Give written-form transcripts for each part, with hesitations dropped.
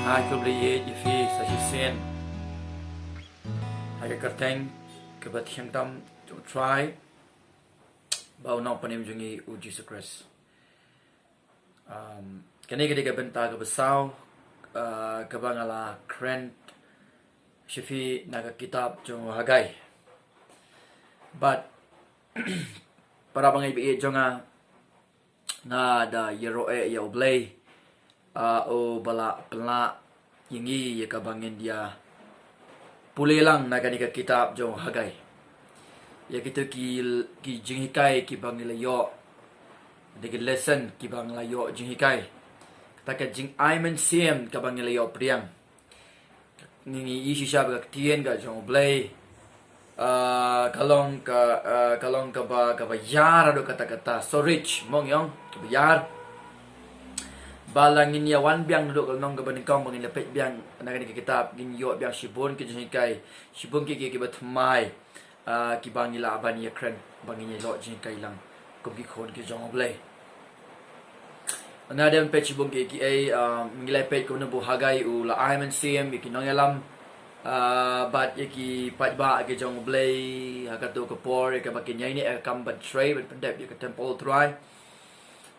hai kubliye ifi sasisen hai kerteng kebat hiangtam to try bau nong panim jungi u Jesus Christ kani gede ke benta ke besau ke bangala krent shifi naga kitab jong Haggai but para bangai bi jonga na da yeroe ya oblay o bala pela yingi ya kabangin dia pulelang na kanika kitab jong Haggai ya kita ki jinghikai ki bangila yo de lesson ki bangla yo jinghikai kata ka jing aimen sim ka bangila yo priang ngi isi syab ka tien ka jong oblay kalong ka ba yar do kata so rich mong yong ka yar balangin ya wan biang duduk kalau nong kebening kong bangin lepet biang nak ni kitab gin yo biang shibun ke jingkai shibun ke batmai ki bangila abani ya kren bangin lo jingkai lang kum ki khon ke jong oblay na dem pe shibun ke ngilai pe ko no bu Haggai u la aiman sim ki nong yalam bat ki patba ke jong oblay hakato ko por ke bakin yai ni kam ban tray ban pendep ke temple try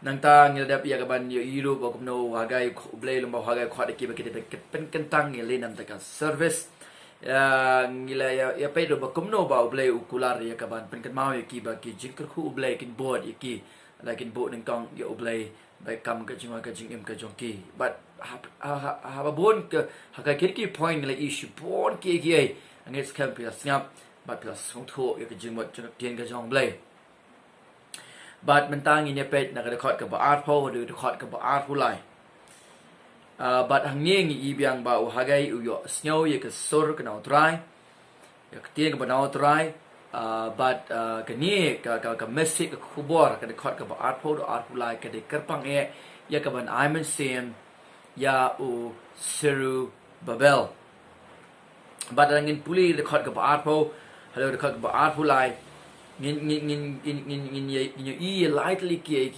nang ta ngil dap ya kaban yo iru ba kumno Haggai oblay lomba Haggai khot ki ba kita pen kentang ngil nam ta ka service ngila ya pe do ba kumno ba oblay ukular ya kaban pen kan mau ki ba ki jingker khu oblay kin board ki lakin bo nang kong yo oblay ba kam ka jingwa ka jingim ka jongki but ha ba bon ke Haggai ki point ngila issue bon ki angel scam pia snap but pia song tho ya ka jingwa tien ka jong oblay but mentang ini pet nak dekat ke baat po de dekat ke baat pulai but hanging i biang ba Haggai u yo snow ye ke sur ke nau try ya ketien ke nau try but ke ni ke message ke khubor ke dekat ke baat po do art pulai ke de kerpang ya ke ban aiman sim ya u seru babel but angin puli dekat ke baat po halo dekat ke baat pulai ngin i lightly ki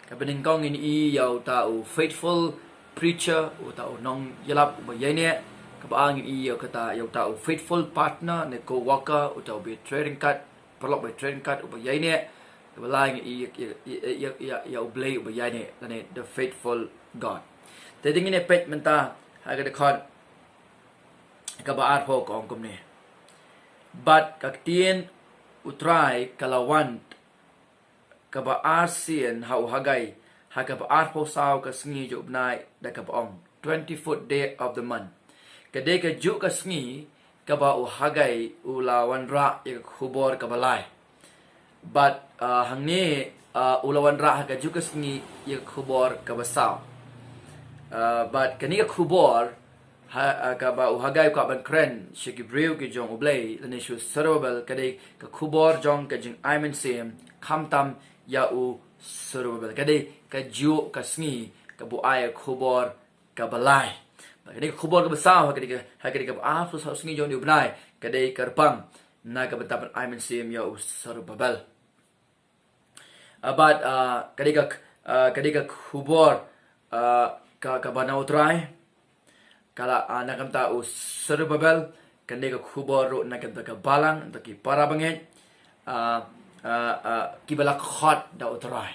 ka bening kong ngin i yau ta u faithful preacher u ta u nong yalap ba yai ne ka ba ngin i yau kata yau ta u faithful partner ne co worker u ta u be trading card perlok be trading card u ba yai ne ka ba lai ngin i ya u blay u ba yai ne ne the faithful God te ding ne pet menta ha ga de khot ka ba ar pho kong kum ne but ka tien utrai kalawan kaba ASEAN hau Haggai hakaba arpo sao ka sngi job nai da kaba ong 24th day of the month kade ka ju ka sngi kaba u Haggai ulawan ra ya khubor kaba lai but hangne ulawan ra ka ju ka sngi ya khubor kaba sao but kani ka khubor kaba u Haggai ka ban kren shiki breu ki jong oblay lane shu serobel kade ka khubor jong ka jing aimen sim khamtam ya u serobel kade ka ju ka sngi ka bu ai khubor ka balai kade khubor ka basau kade ka a fu sa sngi jong ni ubnai kade karpang na ka batapan aimen sim ya u serobel but kade ka khubor ka banau try kala anak kamta u Serubabel kande ka khubor ro na kamta ka balang ta ki para banget ki bala khot da utrai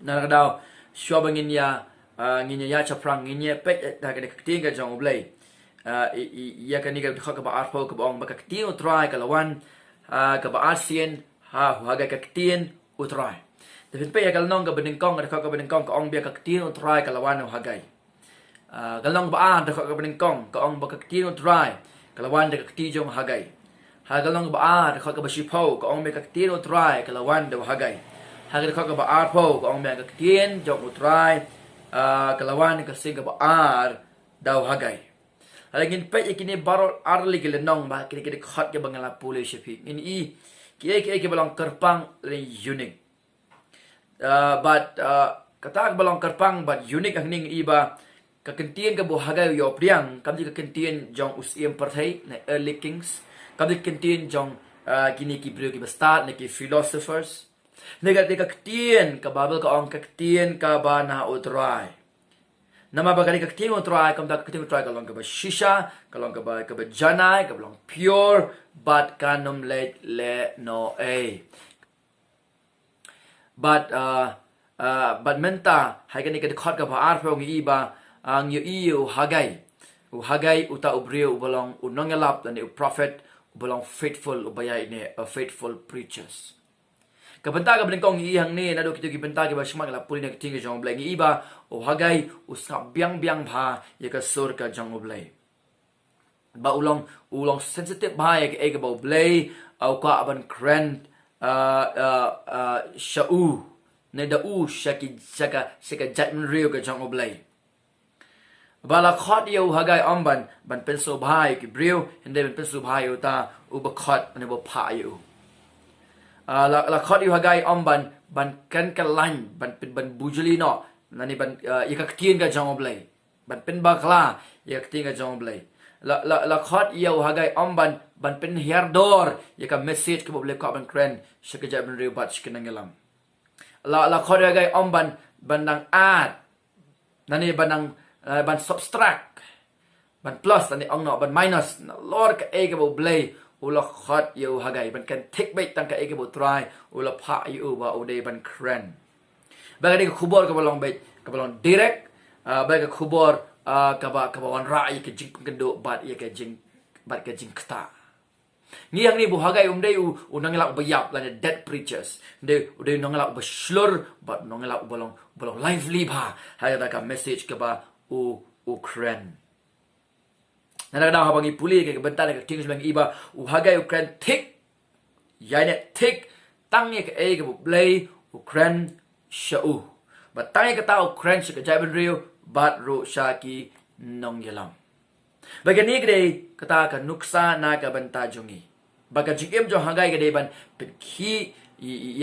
na ka daw sho bangin ya nginya ya chaprang nginya pet da ka ting ka jong oblay ya ka ni ka khot ka ba arpo ka bong ba ka ting utrai ka lawan ka ba ASEAN ha Haggai ka ting utrai tapi pe ya ka nong ka bening kong ka bening kong ka ong bia ka ting utrai ka lawan Haggai galong ba da ka bening kong ka ong ba ka tino try kalawan da ka ti jong Haggai ha galong ba da ka ba shipo ka ong me ka tino try kalawan da Haggai ha ka ba arpo ka ong me ka tin jong try kalawan ka sing ba ar da Haggai halagin pe ikini barol arli ke lenong ba kini khot ke bangala pule shipi in i ki balong kerpang le unique but kata balong kerpang but unique ang ning iba ka kentien ka bu Haggai yo priang kam ji ka kentien jong usiem parthai na early kings kam ji kentien jong kini ki brio ki start na ki philosophers nega ka kentien ka babel ka ong ka kentien ka ba na utrai nama bagari ka tingo try kam da tingo try kalong ka ba shisha kalong ka ba janai ka long pure but kanum le no a but menta hai ka ni ka khot ka ba ar phong i ba ang yu Haggai uta ubriu ubalong unongelap dan prophet ubalong faithful ubayai ne faithful preachers. Kabenta ka bengkong ihang ni nado kita kibenta ke basmak la puli nak tinggal jong blai iba Haggai usap biang bha ya ka sur ka jong blai. Ba ulong sensitive bha ya ke ba blai au ka aban kren shau ne da shaki judgment real ka jong blai. Bala khot yo Haggai ban penso bhai ki brio hinde ban penso bhai uta uba khot ne bo pha yo la khot yo Haggai ban kan kalan ban bujuli no nani ban yakak tien ka jong blai ban pen bakla yak tien ka jong blai la khot yo Haggai ban pen hiardor yakak message ke bo blai ka ban kren shakaja ban rio bat shkenangelam la khot yo Haggai ban nang ad nani ban subtract ban plus ani ong no ban minus lor ka e ka bo blay ula khot yo Haggai ban kan take bait tang ka e ka bo try ula pha yu ba o de ban kren ba ka khubor ka balong bait ka balong direct ba ka khubor ka ba wan ra ka jing ka do bat ye ka jing kta ni yang ni bu Haggai de unang la bayap la dead preachers de nong la ba slur but nong la balong lively ba ha ya ka message ka ba Ukraine. Nana dah habang ipuli ke bentar ke king selang iba Haggai Ukraine tik yainet tik tangye ke ke blay Ukraine shau. But tangye ke ta Ukraine ke jaban rio bat ro shaki nong yelam. Bagani ke kata ka nuksa na ka benta jongi. Baga jingem jo Haggai ke ban pikhi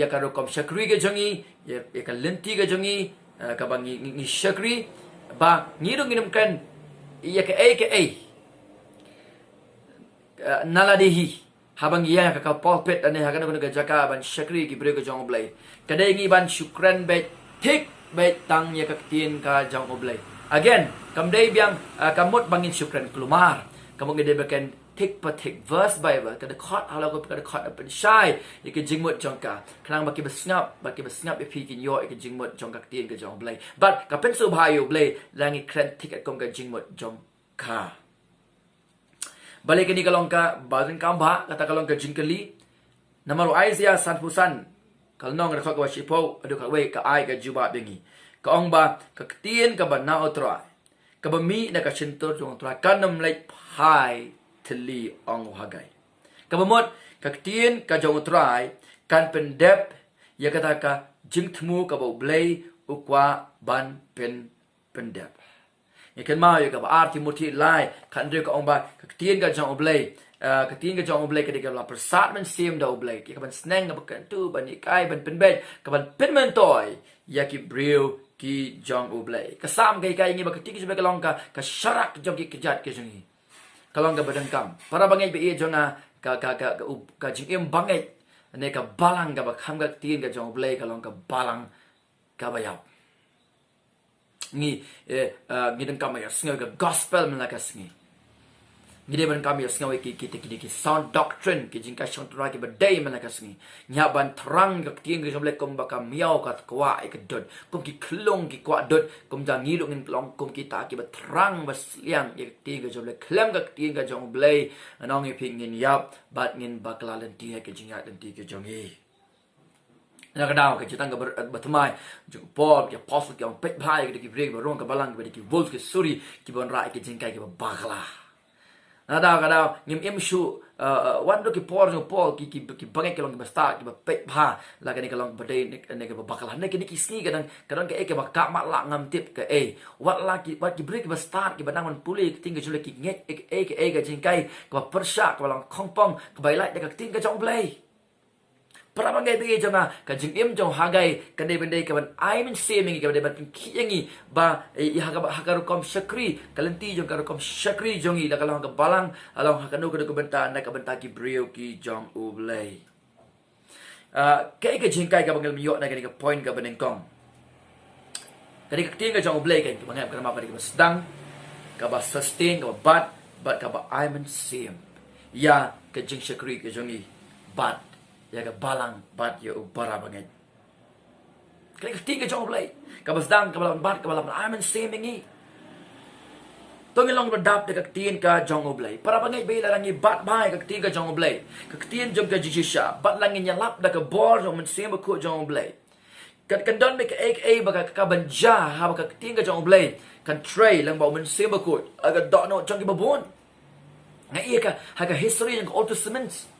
ya ka rokom shakri ke jongi ya ka lenti ke jongi ka bang ni shakri ba ngidong inum kan iya ke naladehi habang iya ka pulpit ane hakan ko jaka ban shakri ki brego jong oblay kadai ngi ban shukran bet tik bet tang ya ka tin ka jong oblay again kamdai biang kamot bangin shukran kelumar kamu ngede beken tik pa tik verse by verse kada khot hala ko kada khot pen shai ik jingmot jongka khnang baki besngap ipi kin yo ik jingmot jongka tin ka jong blai but ka penso bhayo blai langi kren tik kom ka jingmot jongka balik ni kalongka bazin kamba kata kalongka jingkali namaro aisia sanpusan kalnong ka khot shipo adu ka we ka ai ka juba bengi ka ong ba ka tin ka ba na otra ka ba mi na ka chintor jong tra kanam like pai Teli ong Haggai. Kabamot kaktiin ka jong try kan pendep ya kata ka jingtmu ka bo blay ukwa ban pendep. Ikan ma ya ka ba arti muti lai kan de ka ong ba kaktiin ka jong blay kaktiin ka jong blay ka de ka la persat men sim da blay ka ban sneng ka kan tu ban ikai ban penbet ka ban penmen toy ya ki brio ki jong blay. Kasam kai kai ngi ba kaktiin ka long ka syarak jong ki kejat ke jongi. Kalau enggak badangkam para bangai be jona ka jingim bangai ne ka balang ka bakham ka tin ka jong blai kalau ka balang ka bayau ni ngidangkam ya sngai ka gospel men la ka sngi ngide ban kam ya sngai ki sound doctrine ki jingka sound tra ki badai men la ka sngi nya ban terang ka tin ka jong blai kom ba ka miao ka kwa ka dot kom ki klong ki kwa dot kom jang ngi ngin klong kom ki ta ki ba terang ba liang ya tin ka jong blai klem ka tin ka jong blai anong i ping ngin yap bat ngin bakla len ti ka jinga len ti ka jong hi na ka daw ka chitang ka batmai jong Paul ki apostle ki ong pet bhai ki break ba rong ka balang ba ki wolf ki suri ki bon ra ki jingkai ki ba bakla Nada ngim shu wan do ki Paul ki bangai kelong ki basta ki pet bha la ka ni kelong badai ne ka bakal ne ki sni kadang ke ba ka mak la ngam tip ke wat ki break basta ki banang man puli ki ting ke jule ki nget ke ka jingkai ka persha ka lang khongpong ka bai lai ka ting ka jong blai para bangai be jonga ka jingim jong Haggai ka de bendai ka ban ai min se mingi ka de ban ki yangi ba hagaru kom shakri kalenti jong karu kom shakri jongi la kalang ka balang along hakanu ka benta na ka benta ki brio ki jong ublai ka jingkai ka bangal miyo na ka point ka banengkong Kadi ka ting ka jong oblay kay kibangay ka mapari ka sedang ka ba sustain ka ba but ka ba aiman sim. Ya ka jing syakri ka jongi but ya ka balang but ya ubara bangay. Kadi ka ting ka jong oblay ka ba sedang ka ba but ka ba aiman sim ngi. Tong ilong berdap de kaktiin ka jong oblay. Para bangay bay langi bat bay kaktiin ka jong oblay. Kaktiin jom ka jijisha. Bat langi nyalap da ka bor jong mensim ko jong oblay. Kan don me ka ek baka ka banja ha baka kaktiin ka jong oblay. Kan tray lang ba mensim ko aga do no jong ki babon. Nga iya ka ha ka history ng Old Testament.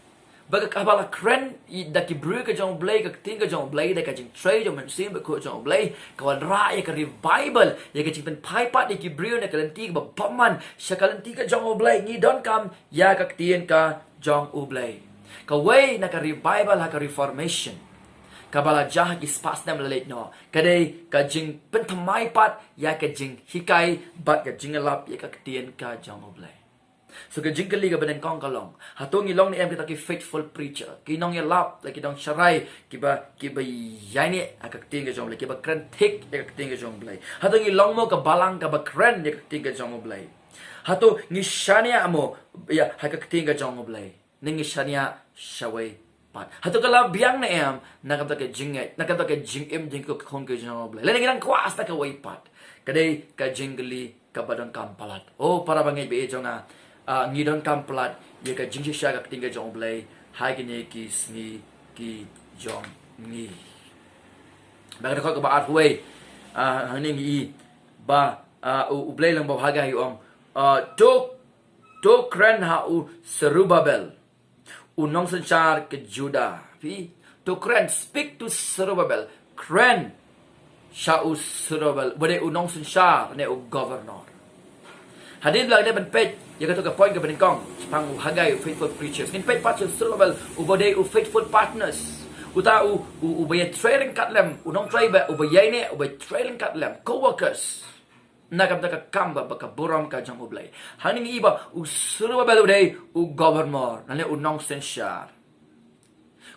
Baga ka bala kren da ki bru ka jong oblay kaktiin ka jong oblay da ka jing tray jong mensim ko jong oblay. Kawan ra ya ka revival ya ka jing pen pai pat ki bru na kalanti ba paman siya kalanti ka jong oblay ngi don kam ya kaktiin ka jong oblay. Ka way na ka revival ha ka reformation. Ka bala jah ki spas nam lalit no. Kadai ka jing pen thamai pat ya ka jing hikai bat ka jing lap ya ka kaktiin ka jong oblay. So ka jingkali ka banan kong kalong. Hatong ilong ni em kita ki faithful preacher. Kinong yalap la kitong sharay kiba yani akakting ka jong blay kiba krentik akakting ka jong blay. Hatong ilong mo ka balang ka ba kren akakting ka jong blay. Hato ngishania mo ya akakting ka jong blay. Ningishania shaway pat. Hato kala biang na em nakata ka jinget nakata ka jingim jing ko kong ka jong blay. Lain nang kwas ta ka way pat. Kadai ka jingkali ka badang kampalat. Oh para bangay be jonga ngidon kamplat ye ka jingji sha ka tinga jong blay hai ki ki sni ki jong ni ba ka ba at way haning I ba u blay lang ba Haggai om to kren ha u Serubabel unong sanchar ke Juda fi to kren speak to Serubabel kren sha u Serubabel bade unong sanchar ne u governor hadin lang ne ban page ya ka to ka point ka banin kong pang Haggai faithful preachers kin page pat Serubabel ubode u faithful partners uta u bay trailing katlem unong tray ba u bayay ne u bay trailing katlem co-workers nakam ta ka kamba ba ka buram ka jang oblay haning iba u Serubabel uday u governor nale unong sensyar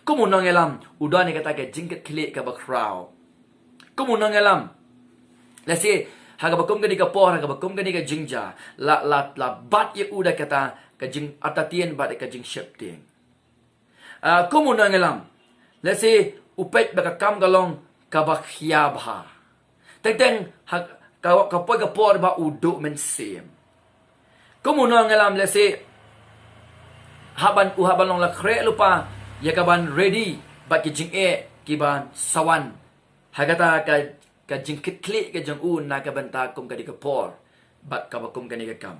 kumunong elam udan ka ta ka jingket kili ka ba crowd kumunong elam let's see hagabakum gani ka por hagabakum gani ka jingja la bat ye uda kata ka jing atatien bat ka jing shepting kumunang elam let's say upet baka kam galong ka bakhyabha teng ka poy ka por ba udo men sim kumunang elam let's say haban long la kre lupa ya kaban ready bat ki jing kiban sawan hagata ka jingkit klik ka jang na ka banta kum ka di ka por bat ka bakum ka ni ka kam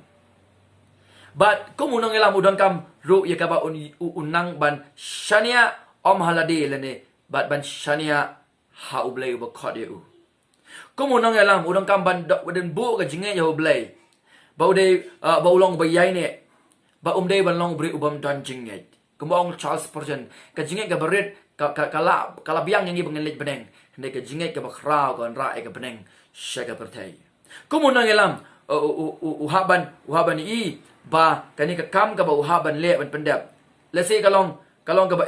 bat kumunang ilam udang kam ru ya ka ba unang ban shania om halade lene bat ban shania ha ublay ba khot ye kumunang ilam udang kam ban den bu ka jinge ya ublay ba ude ba ulong ba yai ne ba umde ban long bri ubam dan jinge kumong Charles Spurgeon ka jinge ka berit kala biang yang ibang ngelit beneng hindi ka jingay ka bakraw ka rae ka beneng siya ka pertay kumunang ilam uhaban ni ba kani ka kam ka ba uhaban le ban pendap let's say kalong ka ba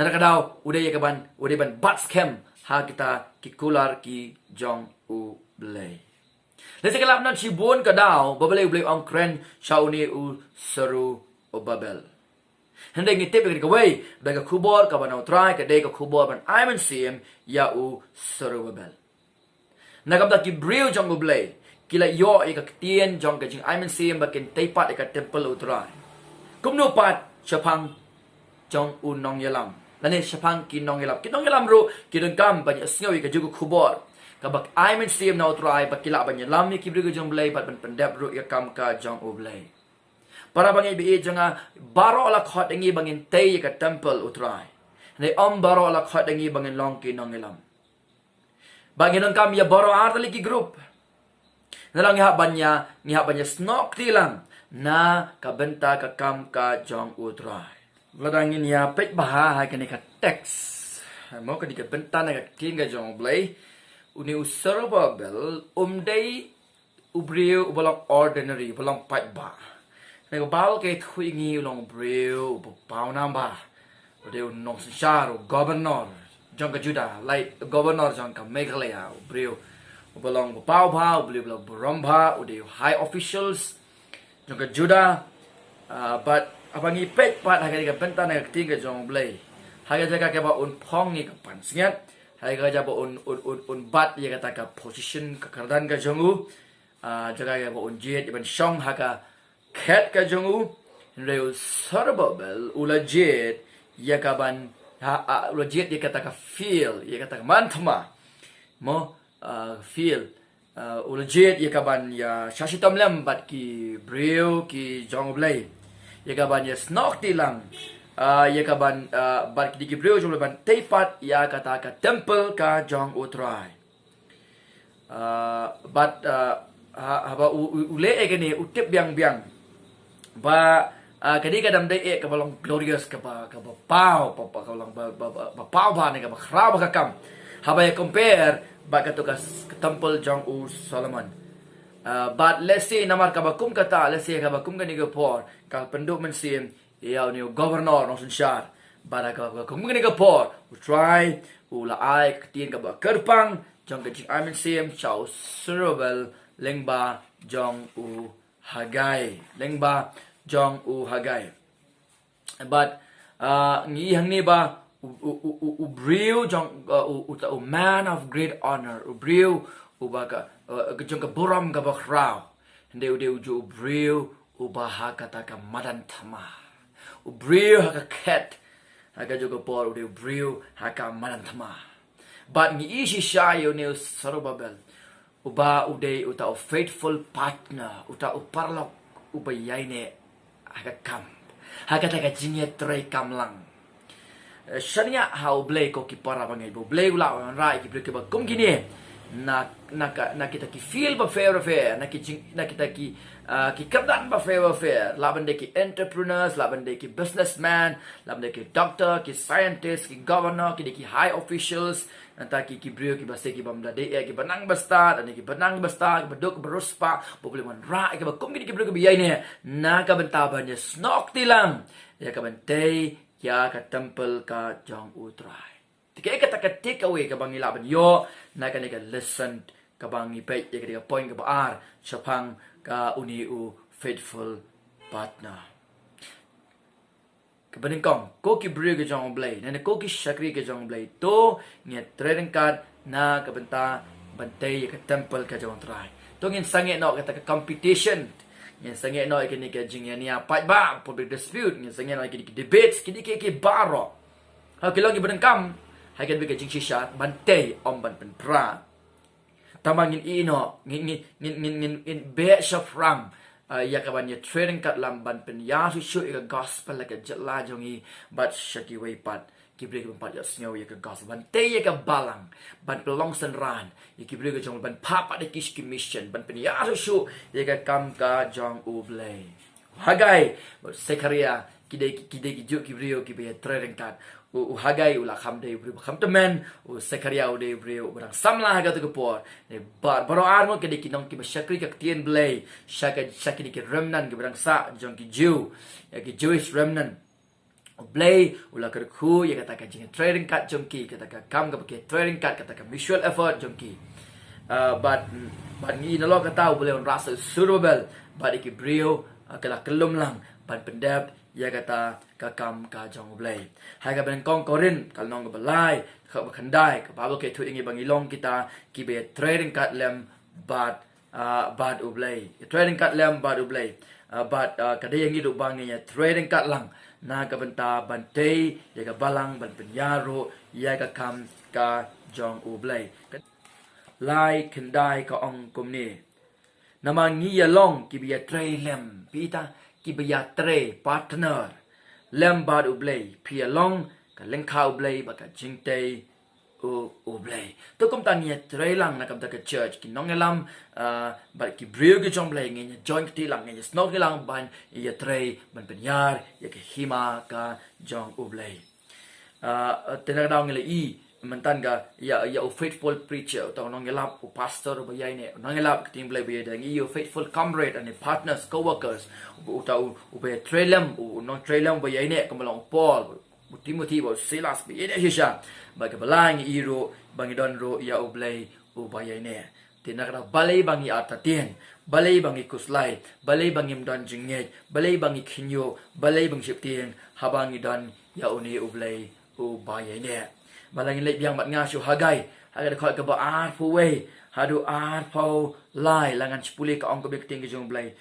narakadaw uday ka ban bat scam ha kita kikular ki jong u blay let's say kalap nan sibon ka daw babalay ang kren shauni u seru o babel Hindi ngitip ka way daga kubor ka banaw try ka day ka kubor ban aiman sim ya u Serubabel nagamda ki briu jong ublay kila yo ka tien jong ka jing aiman sim bakin taypat ka temple u try kumno pat chapang jong u nong yalam lani chapang kinong yalam ro kidon kam ban sngawi ka jugo kubor ka bak aiman sim na try bakila ban yalam ni ki briu jong blay pat ban pendap ro ya kam ka jong ublay para bangay bi janga baro ala khot ngi bangin tay ka temple utray ne baro ala khot ngi bangin long ki nong ilam bangin kam ya baro artali ki group nalang ngiha banya snok tilang na ka benta ka kam ka jong utray ladangin ya pet baha ha ka text mo ka di ka benta na ka king ka jong blay uni Serubabel day ubriu ubalong ordinary ubalong pat ba Nego bal ke thui ngi long breu pau namba de nong sharo governor jong ka Juda like governor jong ka Meghalaya breu belong pau pa boleh belong beromba udah high officials jong ke juda but abangi pet pat Haggai ka benta na tingga jong blay Haggai jaga ke ba un phong ni ka pan singat Haggai jaga ba un bat ya kata ka position ka kardan ka jongu jaga ya ba un jet ban shong haka cat ka jongu reu Zerubbabel ula jet ya ka ban ula jet ya kata ka feel ya kata ka mantama mo feel ulajet ya kaban ya shashitam lam bat ki breu ki jong blay ya kaban ya snok tilang ya kaban bat ki breu jong ban tepat ya kata ka temple ka jong utrai bat haba ule egene utip biang ba kadi kadam dai ka balong glorious ka ba pau ka balong ba pau ba ni ka ba khra ba ka kam haba ya compare baga to ka temple jong Solomon but let's say namar ka bakum kata let's say ka bakum gani go por kal penduk mensim ya ni governor no sunshar bara ka bakum gani go por we try ula ai tin ka ba kerpang jong ka jing amen sim chau Zerubbabel lengba jong Haggai lengba jong Haggai but ngi hang ni ba ubriu jong man of great honor ubriu ubaga jong ka buram ka bakrao hende uju ubriu ubaha kata ka madan thama ubriu haka cat haka joga por ubriu haka madan thama but ni ishi shayo ne Zerubbabel uba ude uta faithful partner uta uparlok ubayaine haka kam haka ta ka jinya trai kamlang Shania how blay ko ki para bangai bo blay ula on rai ki blay ba kum gini na kita ki feel ba fair na kita ki kadan ba fair laban de ki entrepreneurs laban de ki businessman laban de ki doctor ki scientist ki governor ki high officials nanta ki blay ki ba se ki bamda de ki banang basta dan ki banang basta ki beduk beruspa bo boleh man rai ki ba kum gini ki blay ki biai ne na ka bentaban ya snok tilang ya ka bentai ya ka temple ka jong utrai tikai kata ka take away ka bangi laban yo na ka ni ka listen ka bangi pe ya ka point ka bar chapang ka uni faithful partner ka baning kong ko ki bri ka jong blay na ko ki shakri ka jong blay to nge trading card na ka benta bantay ya ka temple ka jong utrai to ngin sange no kata ka competition yang sangat nak kini ke jing ni apa ba public dispute yang sangat nak kini debates kini ke baro ha kelong ki berengkam ha ke jing shisha bantai om ban pen pra tamangin ino ngin be shafram ya kaban ya trading kat lam ban pen ya su ke gospel like jela jongi but shaki way pat ki break ban pat ya snyo ya ke gospel bantai ya ke balang ban pelong senran ya ki break jong ban papa de kish mission ban pen ya su ya ke kam ka jong blay Haggai Zechariah kide juk ki brio ki be trading kat Haggai ula kham de brio kham temen Zechariah de brio barang samla ga to por ne baro armo kide ki nong ki shakri ka tien blay shaki ki remnant ki barang sa jong ki Jew ya ki Jewish remnant Blay ula kerku ya kata ka jing trading card jongki kata ka kam ka pakai trading card kata ka mutual effort jongki but ni nalo kata boleh on rasa Zerubbabel but iki brio kala kelum lang ban pendap ya kata ka kam ka jong blay hai ka ben kong korin kal nong ka balai ka bakhandai ka babel ke thu ingi bangilong kita ki be trading card lem but bad ublay trading card lem bad ublay but kada yang hidup bangnya trading card lang na ka benta bantai ya ka balang ban penyaro ya ka kam ka jong ublay lai kendai ka ong kumni namang ngi long ki biya tre lem pita ki biya tre partner lem bad ublay pi long ka lengka ublay ba ka jingtai ublay to kum ta ngi tre lang na kam ta ka church ki nong elam ba ki brio ki jong blay ngi join ti lang ngi snog lang ban ya tre ban penyar ya ki hima ka jong ublay tenang daw ngi i mentan ga ya faithful preacher to nong elap pastor ba yai ne nong elap team blay ba dang you faithful comrade and partners co-workers utau be trailam nong trailam ba yai ne kamalong Paul Timothy ba Silas ba yai ne hisha ba ka balang iro bangidon ro ya ublay ubaya ne tinakra balay bangi atatien, balay bangi kuslay, balay bangi mdan jingej, balay bangi kinyo, balay bang siptien, habang idan yauni ublay ubayay ne. Balangin lep yang mat ngasu Haggai, Haggai dekat ke baar puwe, hadu ar pau lai langan 10 ka ong ke bekting ke jong blay.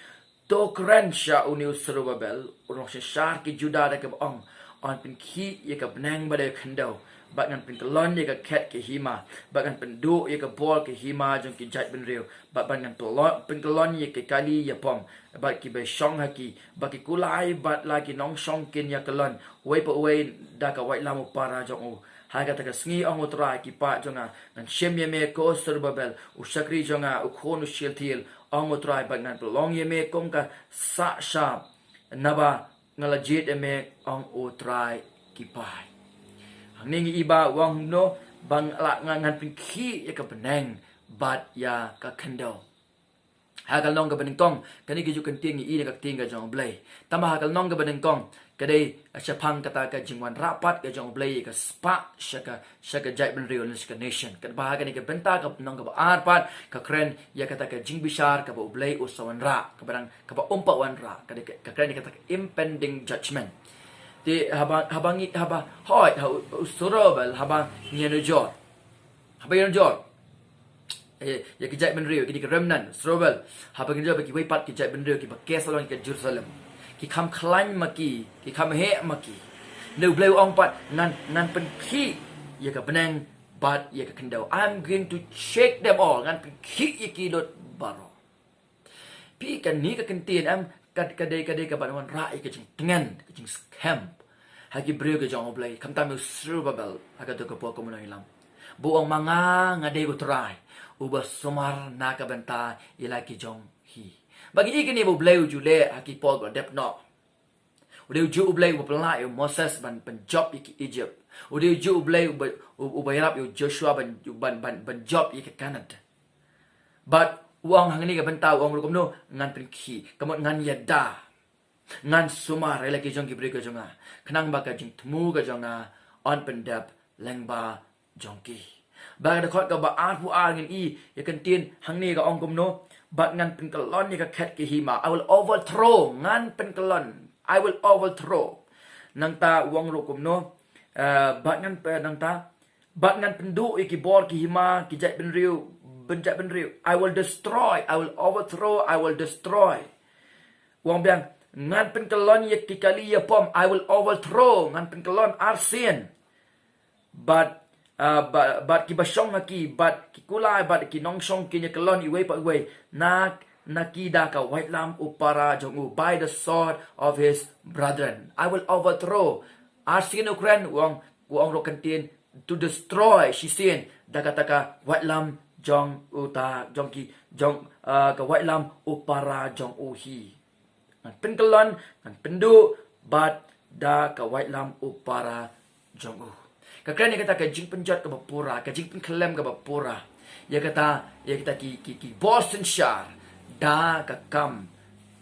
To keren sya uni Zerubbabel, urang syar ke Juda da ke ong, on pin ki ye ke benang badai kendau. Bagan pen kelon ye ke ket ke hima, bagan pen du ye ke bol ke hima jong ki jat ben riu, bagan pen kelon ye ke kali ye pom, bat ki be shong haki, bat ki kulai bat lagi nong shong kin ya kelon, wei pa wei da ka wai lamu para jong u. Haga taka sngi ong utrai ki pa jonga nan shem ye me ko Zerubbabel u shakri jonga u khon u shiltil ong utrai bagan pelong ye me kom ka sa sha naba ngalajit ye me ong utrai ki pai. Hang ning iba wang no bang la ngan pin khi ya ka benang bat ya ka kendo. Hagal nong ka benang kong kani ki ju kan ting i ka ting ka jong blay. Tama hagal nong ka benang kong kadai syapang kata ka jingwan rapat ka jong blay ka spa syaka jai ben real nation. Kad bahaga ni ka benta ka nong ka arpat ka kren ya kata ka jing bishar ka ba blay usawan ra ka barang ka ba umpa wan ra ka kren kata ka impending judgment. Di habangi haba hoy Zerubbabel habang nyano jor habang jor ya kijai ben rio ki remnan Zerubbabel habang jor ki weipat kijai ben rio ki bakes along ki Jerusalem ki kham khlain maki ki kham he maki no bleu ong pat nan pen ki ya ka benang bat ya ka kendau. I'm going to shake them all ngan pen ki ya ki dot baro pi kan ni ka kentien am kadai ka banwan rai ka jing tengan ka jing scam hagi breu ke jong oblay kam tamu Zerubbabel haga to ko ko mo ilam buong mga ngade ko try uba sumar na ka benta ila ki jong hi bagi ikini bo bleu jule haki pol go dep no ude ju oblay bo pla yo Moses ban job ki Egypt ude ju oblay uba yarap yo Joshua ban job ki Canada but uang hang ni ka benta uang rukom no ngan pin ki kamot ngan yada ngan sumar ila ki jong ki breu ke jonga kenang ba ka jing temu ka jonga on pendap lengba jongki ba da khot ka ba ar pu ar ngin i ya kan tin hang ni ka ong kum no bat ngan pen kalon ni ka khat ki hima I will overthrow ngan pen kalon I will overthrow nang ta wong ro kum no bat ngan pe nang ta bat ngan pendu i ki bor ki hima ki jat ben riu benjat ben riu I will destroy I will overthrow I will destroy wong biang ngan pen kelon ye ki kali ye pom I will overthrow ngan pen kelon arsen but ki basong ki but ki kulai but ki nong song ki ye kelon i wei pa wei nakida ka white lamb upara jongu by the sword of his brethren I will overthrow arsen ukren wong ro kantin to destroy she sien dagataka white lamb jong uta jong ki jong ka white lamb upara jong uhi pen kelon kan pendu bat da ka white lam upara jongu ka kren ni kata ka jing penjat ka bapura ka jing pen kelem ka bapura ya kata ki Boston shar da ka kam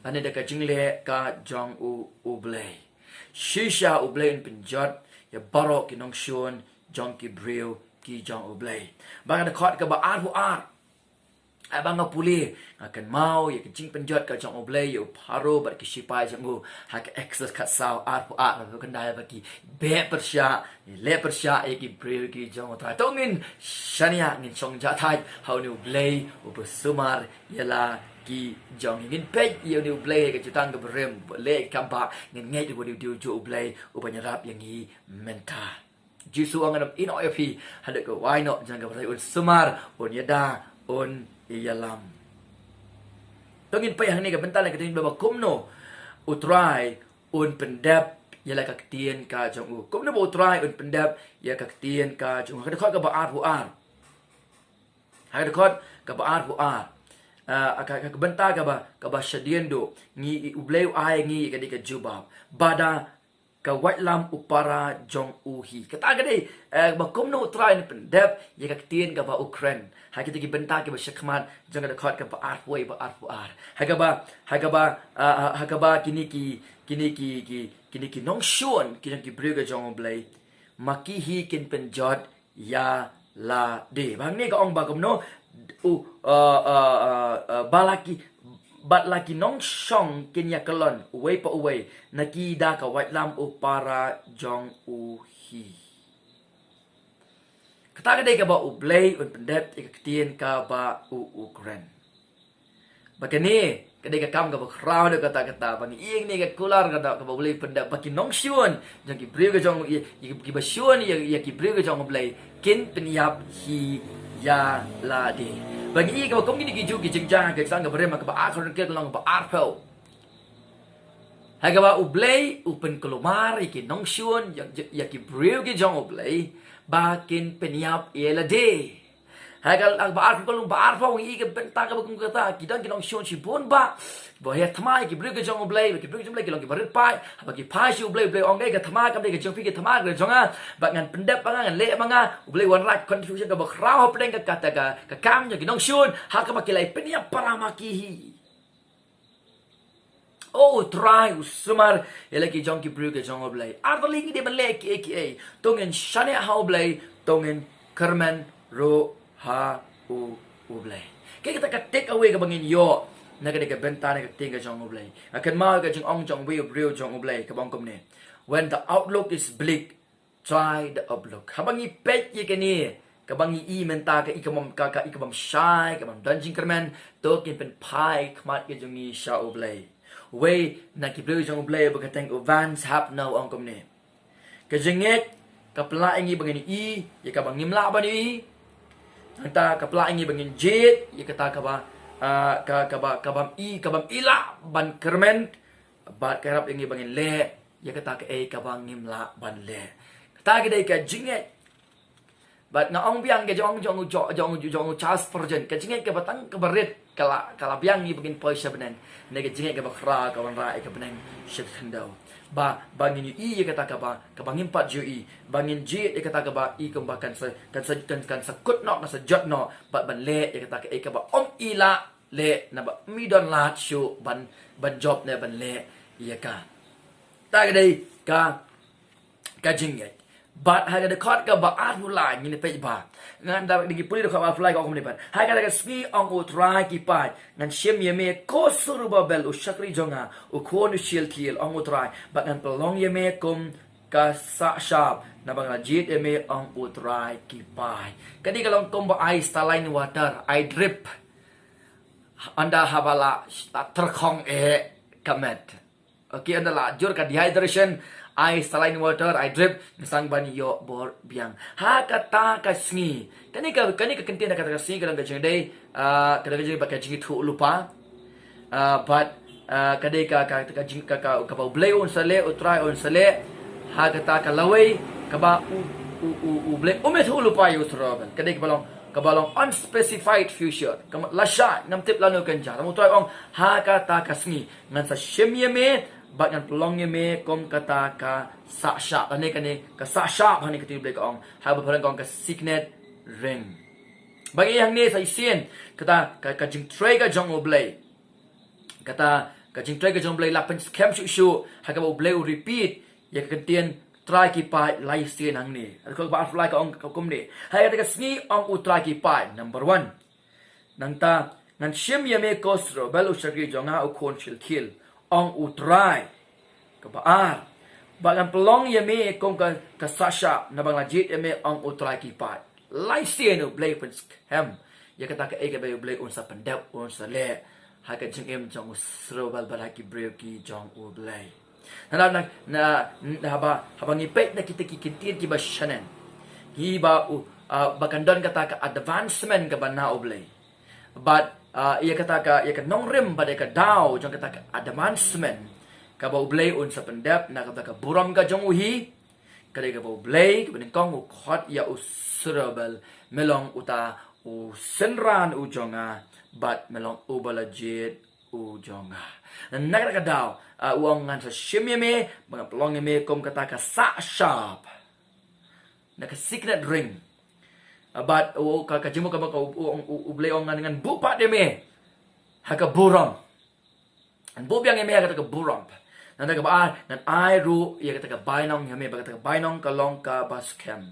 ane da ka jing le ka jong ublay shisha ublay penjat ya barok ki nong shon jong ki breu ki jong ublay bang da khot ka ba ar hu ar abang ngapuli akan mau ya kencing penjot ka jong oblay yo paro bat ki sipai jangu hak access kat saw ar pu ar lo kendai bagi be persya le persya e ki bril ki jong ta tongin shania ngin chong ja thai how new blay u besumar yala ki jong ngin pe yo new blay ka jutang ka brem le kamba ngin ngai du du ju oblay u banyarap yang hi menta jisu angan in oip hada ko why not jang ka brai un sumar un yada un ialam tongin pa hang ni ka bental ka tin ba kumno utrai un pendap yala ka tien ka jong u kumno bo utrai un pendap ya ka tien ka jong ka khot ka ba ar hu ar ha ka khot ka ba ar hu ar ka benta ka ba shadiendo ngi ubleu ai ngi ka di ka jubab bada ka white lam upara jong uhi kata gade ba kumno utrai un pendap ya ka tien ka ba Ukraine ha kita ki benta ki ba shakman jang da khot ka ba ar hu ar ha ka ba kini ki nong shon ki jang ki brega jong blay maki hi kin penjot ya la de bang ni ka ong ba kumno balaki bat laki nong shong kinya kalon uwe pa uwe nakida ka white lam u para jong u hi kata kadai ka ba u blay un pendep ikatien ka ba u kren bakani kadai ka kam ka ba kraw de kata bang iing ni ka kular ka ba blay pendep baki nong shun jong ki breu ka jong ki ba shun ya ki breu ka jong blay kin penyap hi ya la de bagi ka kong ni giju gi jingjang ka sang ka bare ma ka ba akon ke long ba arpel ha ka ba ublay upen kolomar iki nong shun ya ki breu gi jong ublay ba kin penyap ela de ha ka ba arpel kolong ba arpel i ka benta ka kong kata ki dang ki nong shun si bon ba he thmai ki breu gi jong ublay ki breu gi jong ublay ki long ki bare pai ba ki pai si ublay ong ga thma kam de ka jong pi ki thma ga jonga ba ngan pendep ba ngan le ba nga ublay wan rat confusion ka ba kraw pedeng ka kata ka kam nya ki nong shun ha ka ba ki lai penia para makihi try usumar ele ki jong ki breu ki jong ublay arvaling de ban le ki aka tongen shane ha ublay tongen kermen ro ha ublay ke kita ka take away ka bangin yo na ka de ka benta na ka ting ka jong ublay akan ma ka jong ong jong we breu jong ublay ka bang kom ne when the outlook is bleak try the outlook habangi pet ye ka ni kabangi i menta ka ikamam ka ikamam shy kamam danjing kermen to kin pen pai kmat ke jongi sha ublay we na ki breu jong ublay ba ka teng vans hap now ong kom ne ka jenget ka pla ingi bangini i ye ka bang nimla ba ni anta ka pla ingi bangin jet ye ka ta ka ba kabam ila ban kermen bat kerap ingi bangin le ya kata ka kabang nimla ban le kata ka dai ka jinget bat na ong biang ke jong chas perjen ka jinget ka batang ka barit kala biang ni bangin poi sabenen ne ka jinget ka bakra ka wan ra ka beneng shit khandau ba bangin i ya kata ka bangin pat ju i bangin jet ya kata ka ba i kumbakan kan sa kut no na sa jot no bat ban le ya kata ka ba om ila le na ba mi don la chu ban job ne ban le ya ka ta ga dai ka jinget but ha ga khot ka ba at hu lai ni pe ba ngan da di puli ka ba fly ka kom ni ban ha ga smi ong o try ki pa ngan shem ye me ko suru ba bel u shakri jonga u khon u shil thiel ong o try ba ngan pelong ye me kum ka sa sharp na bang jit ye me ong o try ki pa kadi ka long kom ba ice line water I drip anda habala terkong kamet okay anda la jur ka dehydration I saline water I drip sang bani yo bor biang ha kata ka sngi kani ka kentin ka kata sngi ka jeng dei ka jeng ba ka jeng thu lupa but kadai ka jeng ka ba blay on sale o try on sale ha kata ka lawai ka ba u blay o me thu lupa yo throban kadai ka balong unspecified future kam lasha ngam tip lanu kan jar mo try ong ha kata ka sngi ngan sa shemye me bat ngan pelong ye me kom kata ka sa sha ane ka sa sha hani ka tible ka ong ha ba phalang kong ka signet ring bagi yang ni sa isien kata ka jing tray ka jong oblay kata ka jing tray ka jong oblay lapan scam shu ha ka oblay repeat ye ka tien try ki pa lai sien hang ni ko ba fly ka ong ka kum ni ha ka sngi ong u try ki pa number 1 nang ta ngan shim ye me kosro belu shaki jonga u kon chil kill ong utrai ka baar bagan pelong ye me kong ka sasha na bang lajit ye me ong utrai ki pat lai sien u blay pun hem ye kata ka ege bay blay un sa pendap un sa le ha ka jing em jong sro bal bal ki brew ki jong u blay na haba ngi pet na kita ki kitir ki ba shanen hi ba bakan don kata ka advancement ka ba na u blay but ia kata ka nong rim pada ka daw jong kata ka advancement ka ba ublay un sa pendap na kata ka buram ka jong uhi kada ka ba ublay ka bening kong u khot ya usrabal melong uta u senran u jonga bat melong u balajit u jonga na kata ka daw uang ngan sa shimye me mga pelong me kom kata ka sa sharp na ka signet ring but ka jimu ka ublay ong dengan bupat dia me haka buram an bubyang me haka ka buram nanda ka ba nan ai ru ya ka bainong me ba ka bainong ka long ka baskem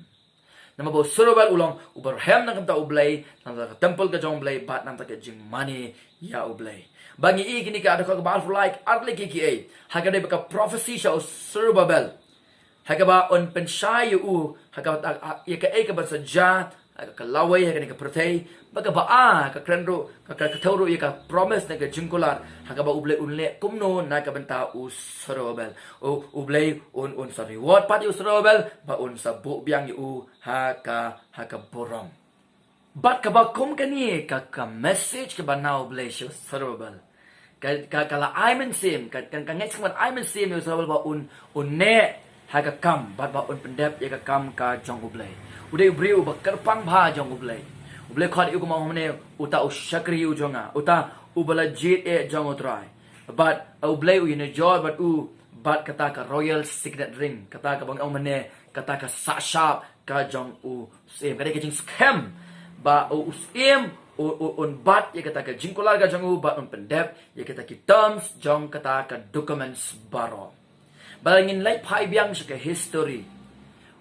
Nama bo Serubabel ulang Abraham nang kata ublay, nang ka temple ka jong blay, bat nang ka jing money ya ublay. Bagi i kini ka ada ka bal for like artli kiki Haggai baka prophecy siya o Serubabel. Haggai ba on pensay Haggai ka ba sa ja ka laway ka ni ka protay baga ba ka krenro ka tawro ka promise na ka jingkular Haggai ba ublay unle kumno na ka banta u Serubabel o ublay on sa reward pati u Serubabel ba on sa bu biang haka borong bat ka ba kum kani ka message ka ba na ublay siya Serubabel kala aimen sim kan ngets man aimen sim u Serubabel ba ne haka kam bat ba on pendep ya ka kam ka jong ublay uday ubriu ba karpang bha jong ublay khot yu ko mamne uta ushakri u jonga uta ubala jit jong utrai but ublay u ne joy but kata ka royal signet ring kata ka bang mane kata ka sa sharp ka jong u sim kada ka jing scam ba usim on bat ya kata ka jingkular ka jong u ba on pendep ya kata ki terms jong kata ka documents baro balangin lai phai biang sa ka history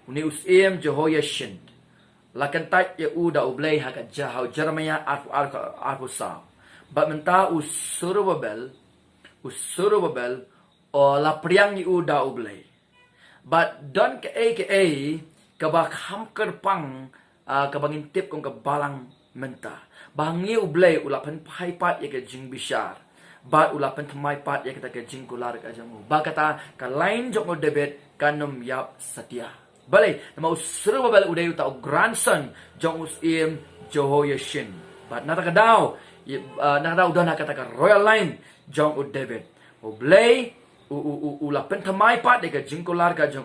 uni usim Jehoiachin lakan tat ya da ublay haka jahau Jeremiah arfu sa ba menta Serubabel o la priang da ublay but don ka ka ba kham kerpang ka bangin tip kong ka balang menta bangi ublay ulapan phai pat ya ka jing bishar ba ulapan thamai pat ya ka jing kular ka jamu ba kata ka line jok debet kanum yap satia balay nama Serubabel uday uta grandson jong usim Jehoiachin but nakadaw udah nakata royal line jong David ublay ulapen thamai pat de ka jingkular ka jong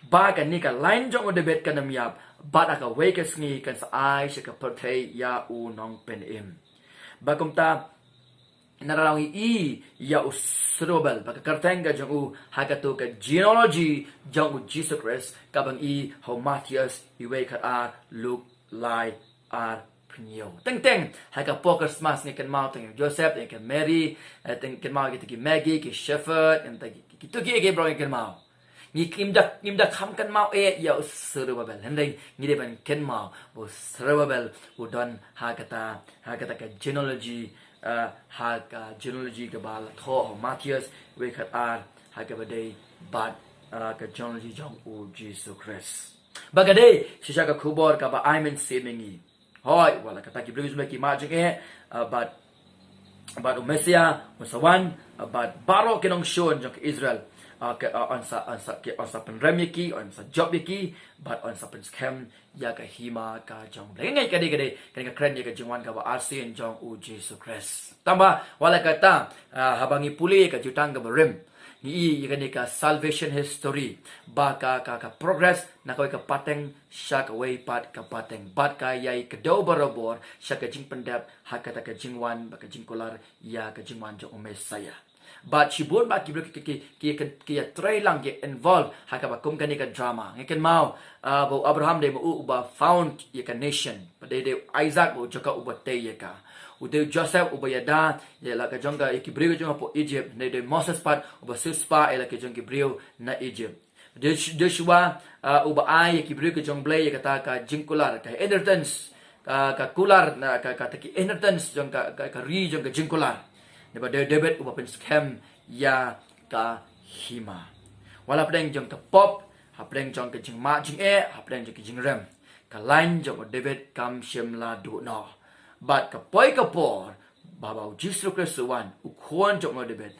ba ka ni ka line jong David ka namyap bat aka wakes ngi kan sa ai sa ka pertay ya nong penim ba kumta narawi ya Serubabel baka kartenga jong hagato ka genealogy jong Jesus Christ kabang how Matthias iwe ka Luke Lai pinyo teng haga focus mas ni kan mau teng Joseph ni kan Mary teng kan mau ki Maggie ki Shepherd and ki to ki bro kan mau ni kimda kham kan mau ya Serubabel hendeng ni deban kan mau bo Serubabel udon hagata ka genealogy genealogy ka bal tho Matthias we khat haga bade bat ka genealogy jong Jesus Christ bagade shisha ka khubor ka ba aimen semingi hoy wala kata ki blues me ki majing but Messiah musawan but baro kinong shon jong Israel on sa penremiki on sa job ki but on sa scam ya ka hima ka jong ngai ka ka kren ya ka jingwan ka ba asin jong Jesus Christ tamba wala kata habangi puli ka jutang ka rem ni ka salvation history ba ka progress na ka pateng sya ka way pat ka pateng bat ka yai ka do barabor sya ka jing pendap hakata ka jingwan ba ka jingkular ya ka jingwan jong Messiah but sibun ba ki try lang get involved haka ba kum kani ka drama ngaken mau bo Abraham de mo ba found ya ka nation but de Isaac bo joka uba te ya ka ude Joseph uba yada ya la ka jonga ikibrio jonga po Egypt de Moses pat uba suspa ela ka jonga brio na Egypt de Joshua uba ai ikibrio ka jong blay ya kata ka jingkular ka inheritance ka kular na ka taki inheritance jong ka ri jong ka jingkular Neba David uba pen scam ya ka hima. Wala pedeng jong ka pop, hapdeng jong ka jing ma jing hapdeng jong ka jing rem. Ka line jong David kam shem la du no. But ka poi ka por, babau Jesus Christ wan ukon jong David.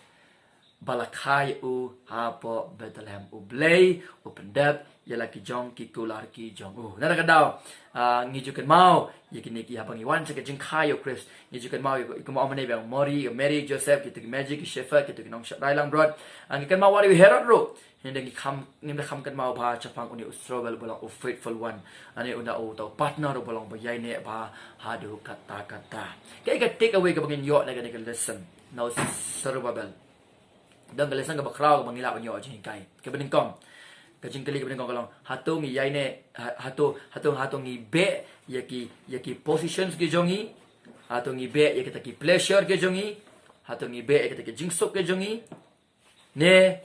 Balakai hapo Bethlehem blay pendep yala ki jong ki kular ki jong nara kadao ngijukan mau yakini ki habang iwan sa kajing kayo Chris ngijukan mau ko mo amane bang Mary Joseph ki magic ki Shepherd ki nong shot lang broad ang ikan mau wari Herod ro hindi ngimda kham kan mau ba chapang uni Serubabel bolang faithful one ani una to partner ro bolang bayay ne ba hadu kata kay ka take away ka bangin yo na ganito lesson now Serubabel dang lesson ka bakraw ka bangila yo jing kai ka bening kong kajing kali kebening kalau hatung yai ne hatung be yaki positions ke jongi hatung be yaki pleasure ke jongi hatung be yaki jingsok ke jongi ne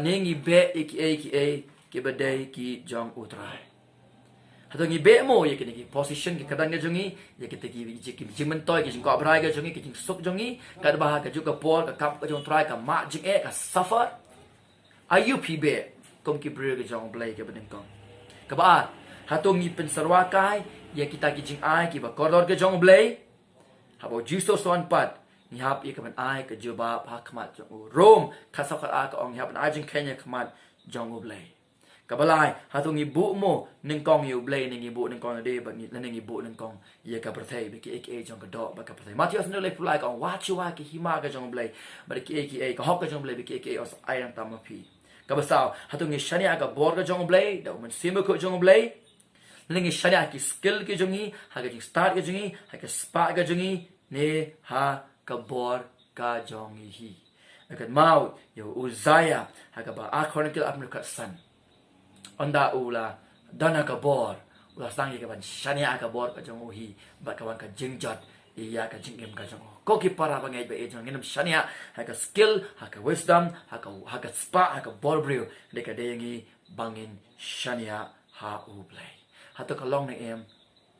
ne be ki ke badai ki jong utrai Hatong ibe mo ya kini position ki kadang ga jongi ya kita ki jing mentoy ki jing ko abrai ga jongi ki jing sok jongi ka bah ka juga bol ka kap ka jong try ka ma jing ka suffer ayu pibe kom ki bre ga jong blai ka beneng kong ka ba hatong i pensarwa kai ya kita ki jing ai ki ba koridor ga jong blai habo justo soan pat ni hap ya ka ban ai ka juba pa khamat jong rom ka sa ka ong hap an ai jing kenya khamat jong blai kabalai hatung ibu mo ning kong yu blay ning ibu ning kong de ba ni ning ibu ning kong ye ka prathai be ki ek jong ka do ba ka prathai matios no le pulai ka wa chi wa ki hima ka jong blay ba ki ek ka hok ka jong blay be ki ek os ai ang tam pi ka basao hatung ni shania ka bor ka jong blay da man sim ko jong blay ning shania ki skill ki jongi ha ka start ka jongi ha ka spa ka jongi ne ha ka bor ka jongi hi akat mau yo uzaya ha ka ba a chronicle apnu ka san onda ula dana ka bor ula sang ye ka ban shania ka bor ka jong hi ba ka wan ka jingjat iya ka jingem ka jong ko ki para ba ngai ba e jong ngem shania ha ka skill ha ka wisdom ha ka spa ha ka bor brew de ka de ngi bangin shania ha u play ha to ka long na em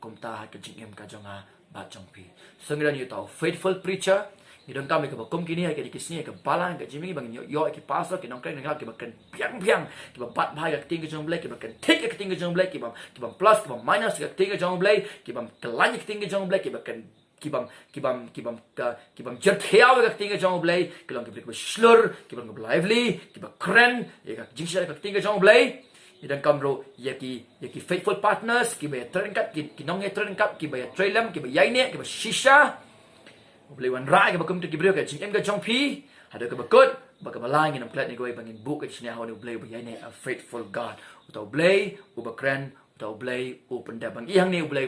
kum ta ha ka jingem ka jong a ba jong pi sangran yu tau faithful preacher ni dong kami ke bakum kini ke dikisni ke balang ke jimi bang yo ke pastor ke nongkreng ngal ke bakan piang ke bat bahaya ke tinggi jong black ke bakan take ke tinggi jong black ke bang plus ke bang minus ke tinggi jong black ke bang kelanya ke tinggi jong black ke bakan ke bang jertheaw ke tinggi jong black ke long ke slur ke bang lively ke bang kren ke jingsha ke tinggi jong black ni dong kamro ki faithful partners ke ba terengkat ki nong terengkat ke ba trailam ke ba yaine ke ba shisha boleh wan rai ke bakum tu ki brio ke jing em ke jong pi ada ke bakut baka balang ni namklat ni goi bangin book ke sini hawan boleh boleh ni a faithful god utau boleh ubakran utau boleh open dab bang yang ni boleh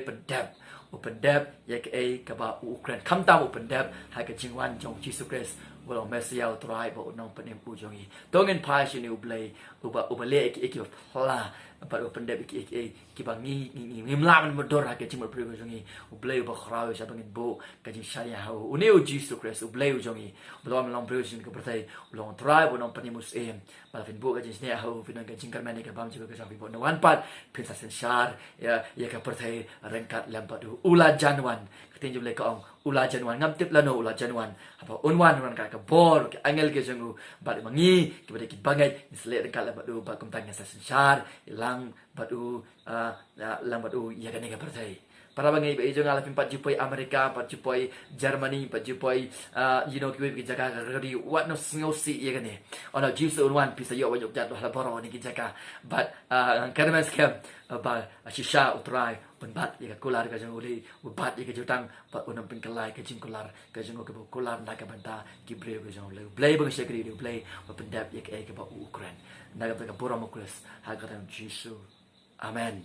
open dab ya ke ai ke ba ukran kam ta open dab ha ke jingwan jong Jesus Christ wala mesial try ba nong penem pu jong i tongen pa sini boleh ubale ki pla ba open dab ki bangi ni mlaman modor ha ke jingmo brio jong i boleh ba khrau sa bangin bo ke jing sharia ha uneu Jesus Christ boleh jong i boleh long brio sini ke pertai long try ba nong penem mus em ba fin bo ke jing ne ha fin ke jing karmane ke bam juga ke sa bo no wan pat pin sa sensar ya ke pertai rengkat lampat ula janwan ketin jule ka ong ula janwan ngam tip lano ula janwan apa unwan ka bor ke angel ke jengu ba mangi ke ba ki bangai isle dekat la badu ba kum tanya sensar ilang badu lang badu ya kan ke pertai para bangai ba ijong ala 4 jupoi Amerika 4 jupoi Germany 4 jupoi ki jaga gari what no single see ya kan ni ona juice unwan pisa yo wajok jat la boro ni ki jaga but karena scam ba shisha utrai penbat ya kular ka jong uli ubat ya jutang ba unam pin kalai ka jing kular ka jong ka kular na ka banta ki breu ka jong le play bang sekri du play ba pendap ya ka ba Ukraine na ka boro mo kres ha ka Jesus amen.